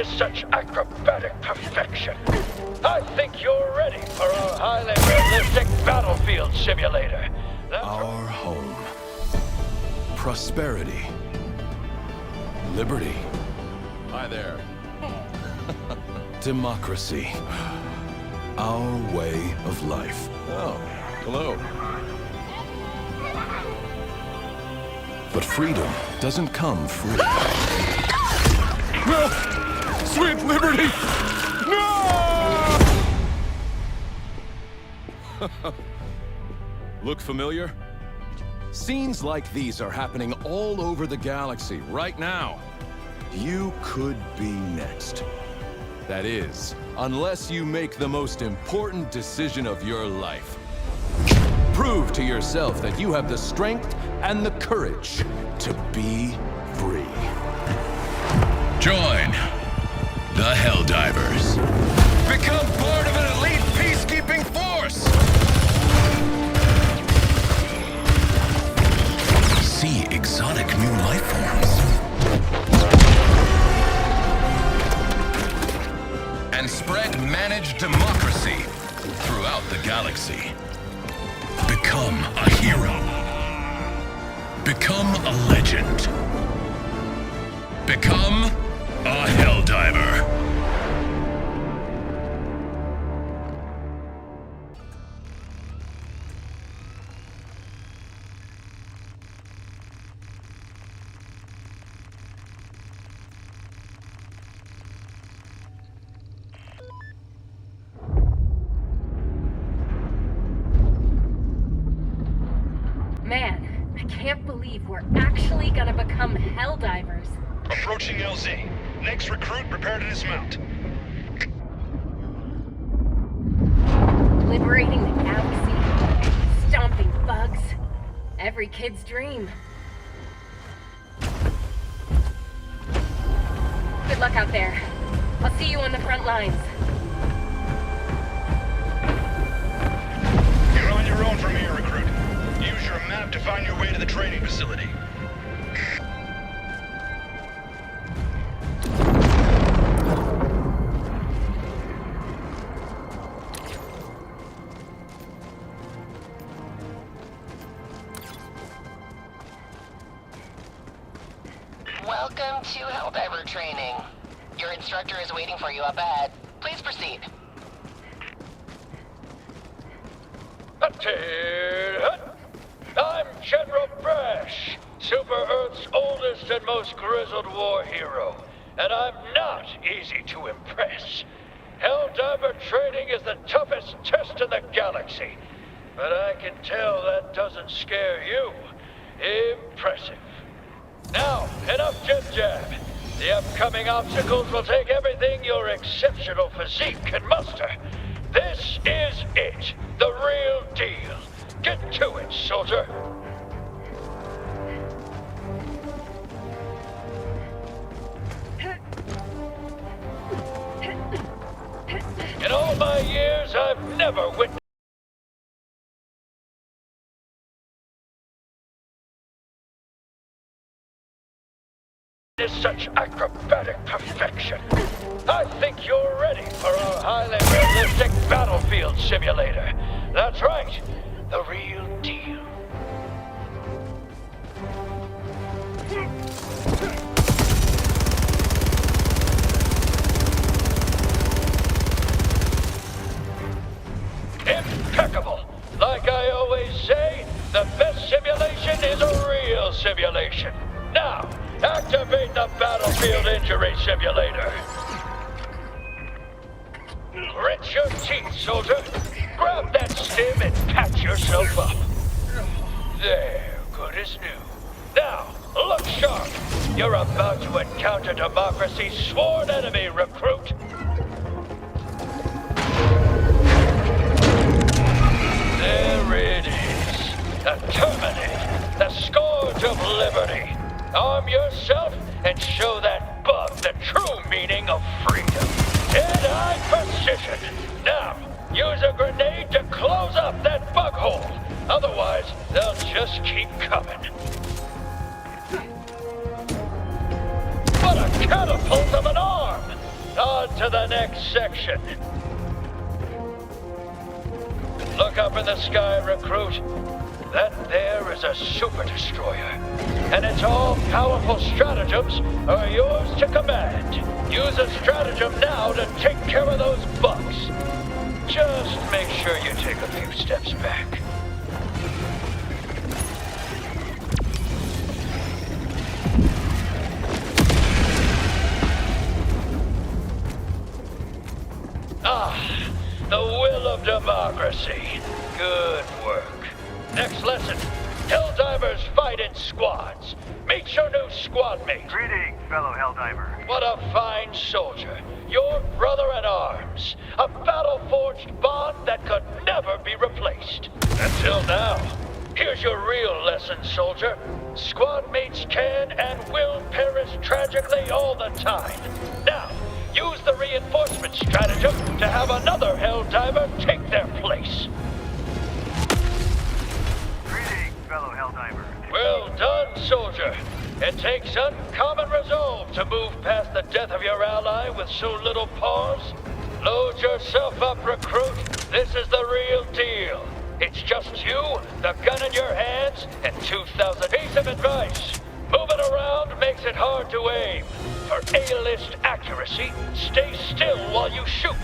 is such acrobatic perfection. I think you're ready for our highly realistic battlefield simulator. Our home. Prosperity. Liberty. Hi there. Democracy. Our way of life. Oh, hello. But freedom doesn't come free. No! Sweet liberty! No! Look familiar? Scenes like these are happening all over the galaxy right now. You could be next. That is, unless you make the most important decision of your life. Prove to yourself that you have the strength and the courage to be free. Join the Helldivers. Become part of an elite peacekeeping force. See exotic new life forms. And spread managed democracy throughout the galaxy. Become a hero. Become a legend. Become a Helldiver. Man, I can't believe we're actually gonna become Helldivers. Approaching LZ. Next recruit, prepare to dismount. Liberating the galaxy, stomping bugs. Every kid's dream. Good luck out there. I'll see you on the front lines. You're on your own from here, recruit. Use your map to find your way to the training facility. Welcome to Helldiver training. Your instructor is waiting for you up ahead. Please proceed. I'm General Brash, Super Earth's oldest and most grizzled war hero, and I'm not easy to impress. Helldiver training is the toughest test in the galaxy, but I can tell that doesn't scare you. Impressive. Now, enough jib-jab. The upcoming obstacles will take everything your exceptional physique can muster. This is it, the real deal. Get to it, soldier. In all my years, I've never witnessed such acrobatic perfection. I think you're ready for our highly realistic battlefield simulator. That's right, the real deal. Impeccable. Like I always say, the best simulation is a real simulation. Now, activate the battlefield injury simulator. Grit your teeth, soldier. Grab that stim and patch yourself up. There, good as new. Now, look sharp. You're about to encounter democracy's sworn enemy, recruit. There it is. The Terminator, the scourge of liberty. Arm yourself and show that bug the true meaning of freedom. Dead-eye precision. Now, use a grenade to close up that bug hole. Otherwise, they'll just keep coming. What a catapult of an arm! to the next section. Look up in the sky, recruit. That there is a super destroyer. And its all-powerful stratagems are yours to command. Use a stratagem now to take care of those bugs. Just make sure you take a few steps back. The will of democracy. Good work. Next lesson. Helldivers fight in squads. Meet your new squad mate. Greetings, fellow Helldiver. What a fine soldier. Your brother in arms. A battle-forged bond that could never be replaced. Until now. Here's your real lesson, soldier. Squad mates can and will perish tragically all the time. Now, use the reinforcement stratagem to have another Helldiver take their place. Greetings, fellow Helldiver. Well done, soldier. It takes uncommon resolve to move past the death of your ally with so little pause. Load yourself up, recruit. This is the real deal. It's just you, the gun in your hands, and 2,000. Piece of advice. Moving around makes it hard to aim. For A-list accuracy, stay still while you shoot.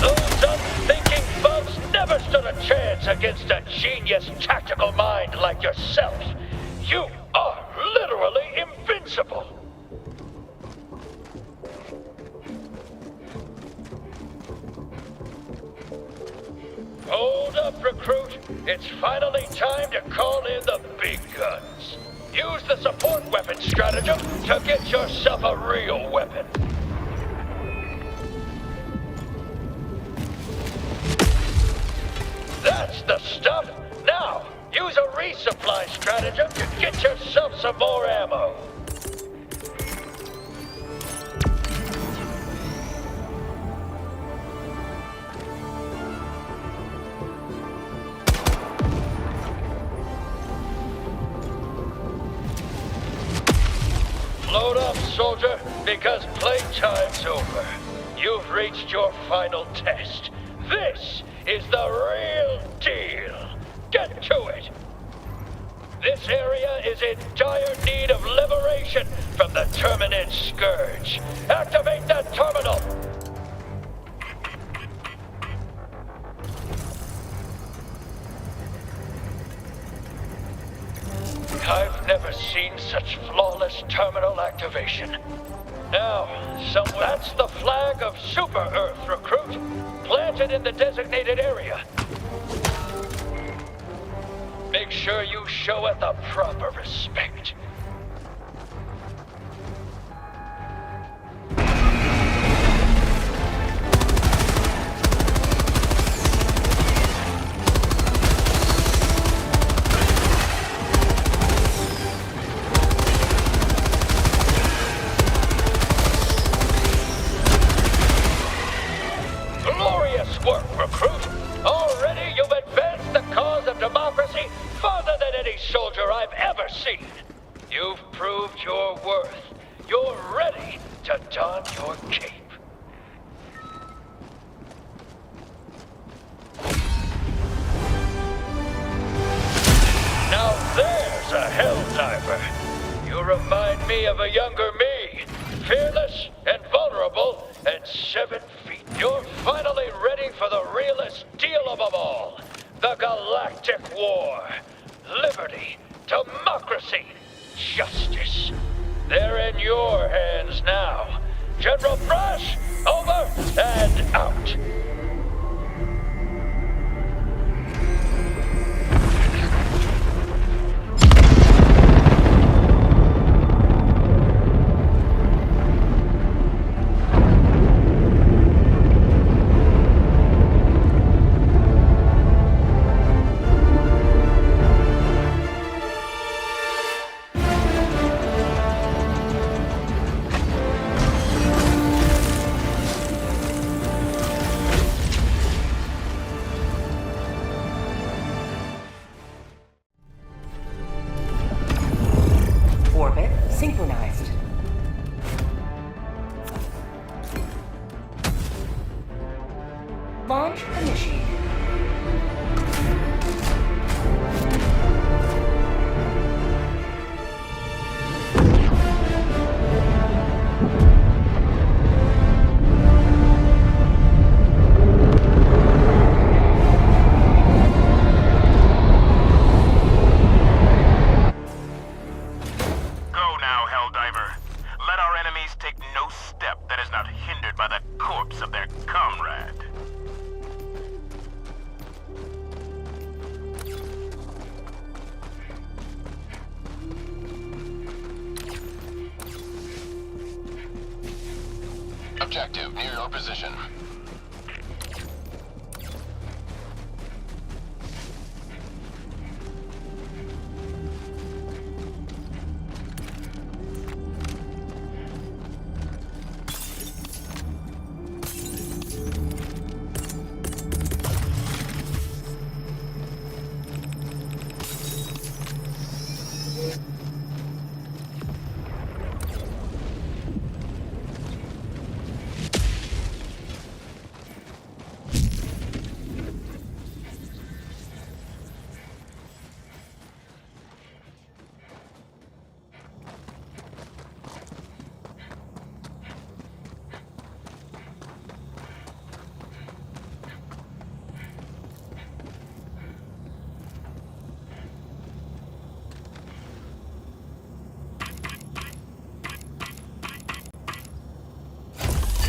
Those unthinking bugs never stood a chance against a genius tactical mind like yourself. You are literally invincible. Hold up, recruit. It's finally time to call in the big guns. Use the support weapon stratagem to get yourself a real weapon. That's the stuff. Now, use a resupply stratagem to get yourself some more ammo. Load up, soldier, because playtime's over. You've reached your final test. This is the real deal. Get to it. This area is in dire need of liberation from the Terminid Scourge. Activate that terminal. I've never seen such flawless terminal activation. Now, that's the flag of Super Earth, recruit. Planted in the designated area. Make sure you show it the proper respect. Glorious work, recruit. Already you've advanced the cause of democracy farther than any soldier I've ever seen. You've proved your worth. You're ready to don your cape. Now there's a Helldiver. You remind me of a younger me. Fearless and vulnerable and 7 feet. You're finally ready for the realest deal of them all. The Galactic War. Liberty. Democracy. Justice. They're in your hands now. General Brush, over and out. launch initiated. Go now, Helldiver. Let our enemies take no step that is not hindered by the corpse of their comrade. Objective near your position.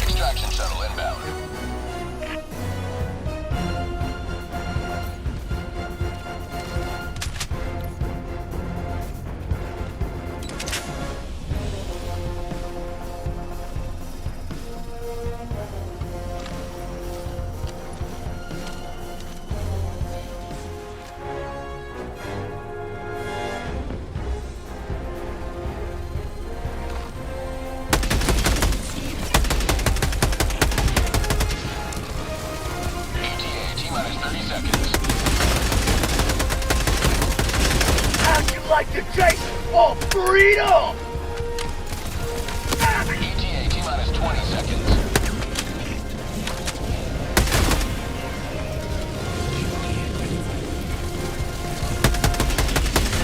Extraction shuttle inbound. ETA T-minus 30 seconds. How'd you like to chase for freedom? ETA T-minus 20 seconds.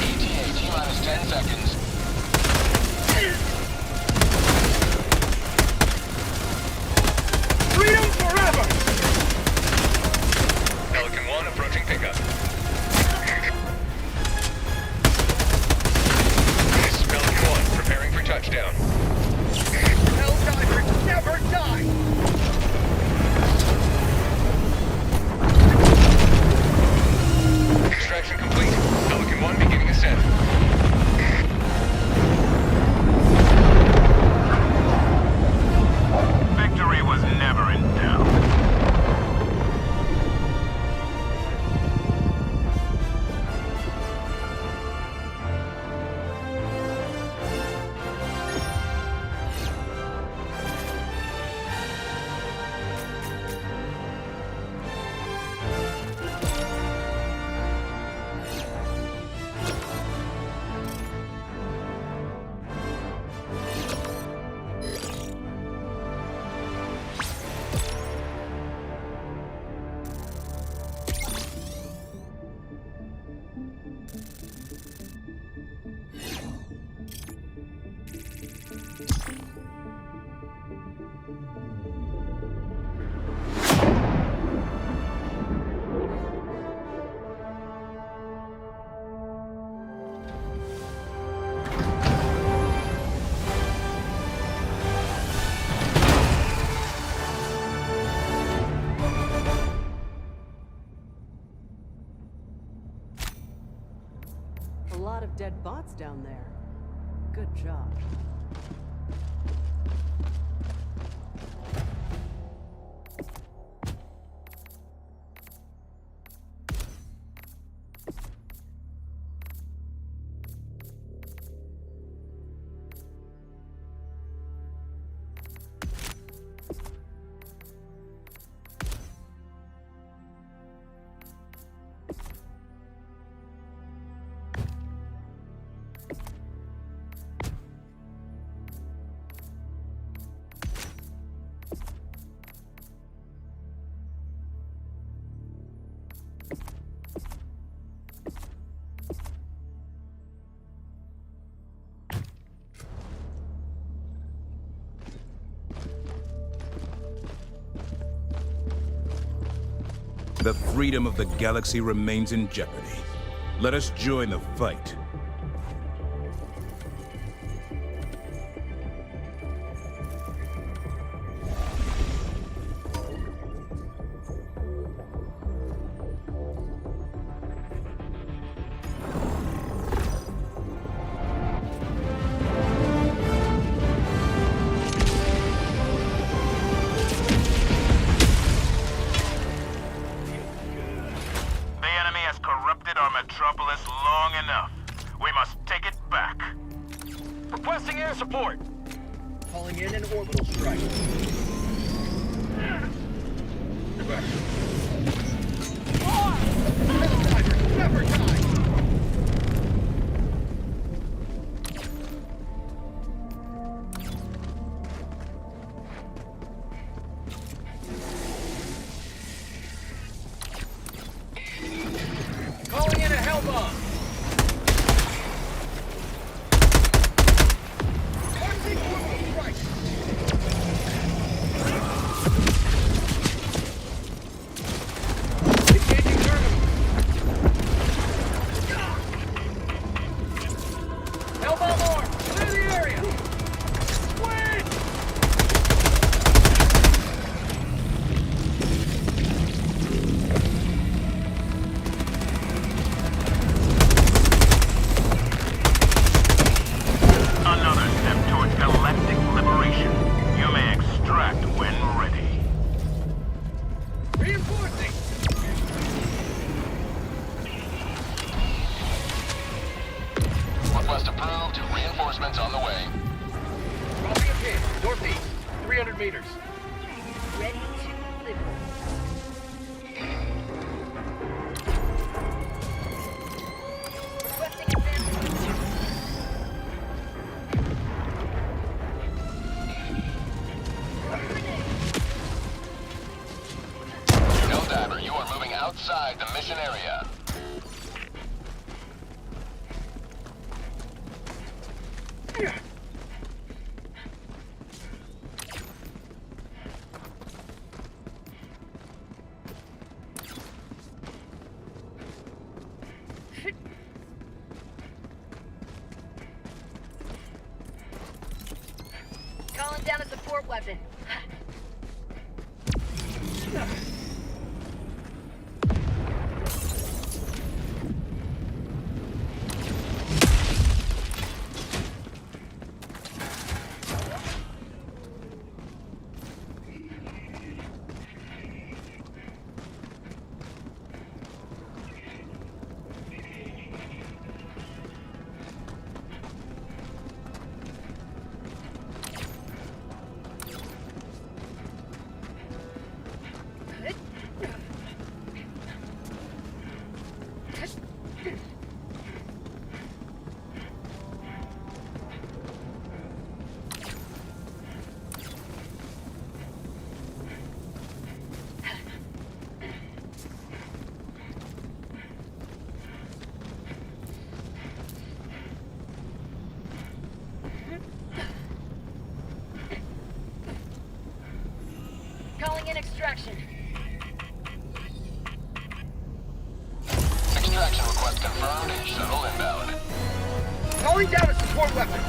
ETA T-minus 10 seconds. Freedom forever! Pelican 1 approaching pickup. This is Pelican 1 preparing for touchdown. Helldivers never die! Extraction complete. Pelican 1 beginning ascent. Victory was never in doubt. A lot of dead bots down there. Good job. The freedom of the galaxy remains in jeopardy. Let us join the fight. Metropolis long enough. We must take it back. Requesting air support. Calling in an orbital strike. Helldiver, never die! Calling in a hell bomb. Request approved. Reinforcements on the way. Dropping a pin. Northeast. 300 meters. Ready to live. Requesting advance. Helldiver, you are moving outside the mission area. Calling down a support weapon. Calling in extraction. Extraction request confirmed. Shuttle inbound. Calling down a support weapon.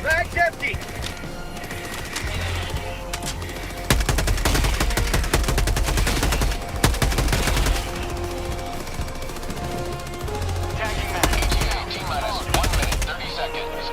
Bag's empty. T-minus 1 minute, 30 seconds.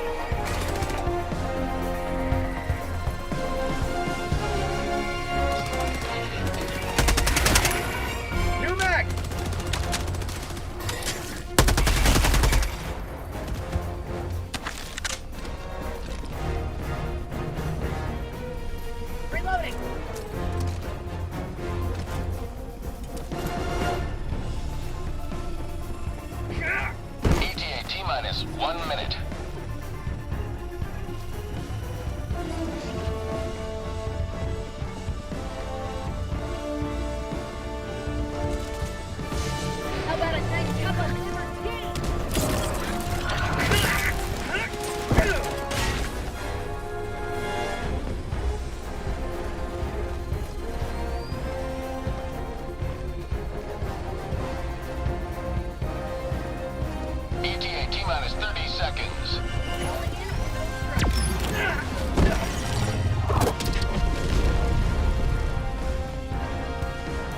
seconds.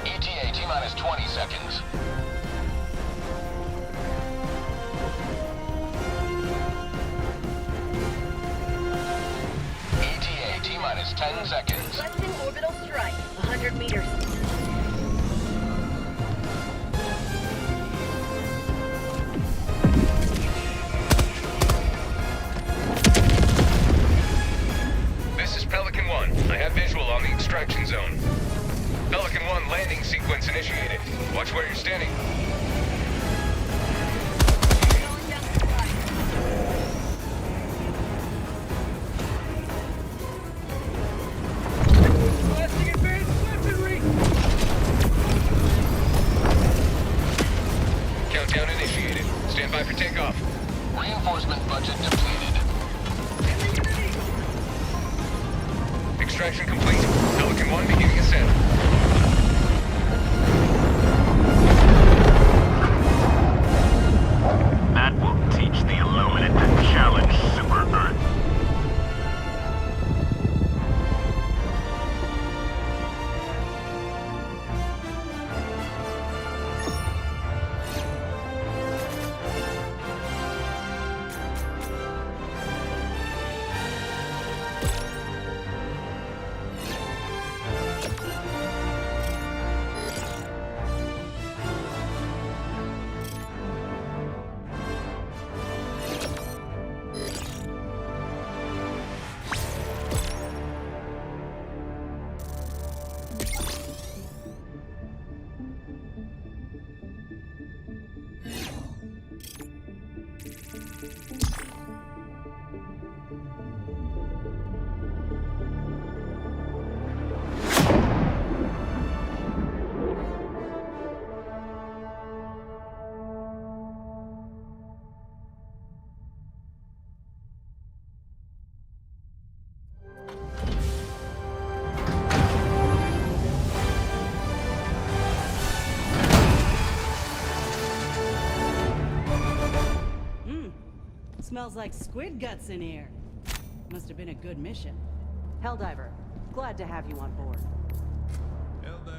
ETA T-minus 20 seconds. ETA T-minus 10 seconds. Requesting orbital strike. 100 meters. This is Pelican 1. I have visual on the extraction zone. Pelican 1 landing sequence initiated. Watch where you're standing. Countdown initiated. Stand by for takeoff. Reinforcement budget depleted. Extraction complete. Pelican 1 beginning ascent. That will teach the Illuminate to challenge Super Earth. Smells like squid guts in here. Must have been a good mission. Helldiver, glad to have you on board. Helldiver.